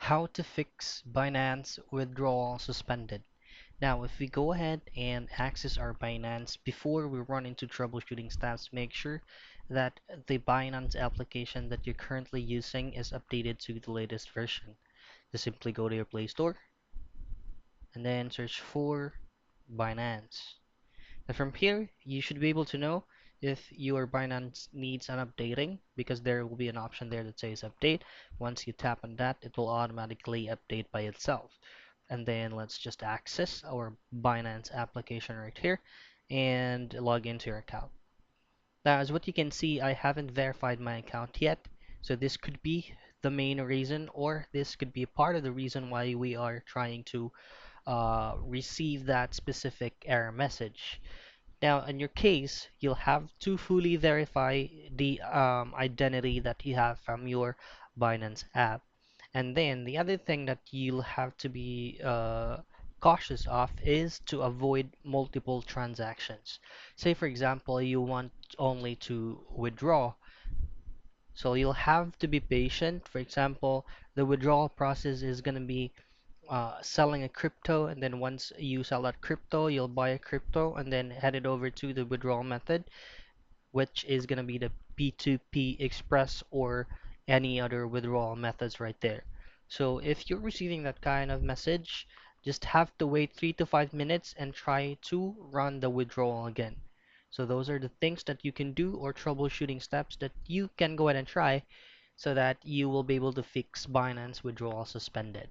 How to fix Binance Withdrawal Suspended. Now, if we go ahead and access our Binance, before we run into troubleshooting steps, make sure that the Binance application that you're currently using is updated to the latest version. Just simply go to your Play Store and then search for Binance. And from here, you should be able to know if your Binance needs an updating because there will be an option there that says update. Once you tap on that, it will automatically update by itself. And then let's just access our Binance application right here and log into your account. Now, as what you can see, I haven't verified my account yet. So this could be the main reason, or this could be a part of the reason why we are trying to receive that specific error message. Now, in your case, you'll have to fully verify the identity that you have from your Binance app. And then the other thing that you'll have to be cautious of is to avoid multiple transactions. Say, for example, you want only to withdraw, so you'll have to be patient. For example, the withdrawal process is going to be selling a crypto, and then once you sell that crypto, you'll buy a crypto and then head it over to the withdrawal method, which is going to be the P2P Express or any other withdrawal methods right there. So if you're receiving that kind of message, just have to wait 3 to 5 minutes and try to run the withdrawal again. So those are the things that you can do or troubleshooting steps that you can go ahead and try so that you will be able to fix Binance Withdrawal Suspended.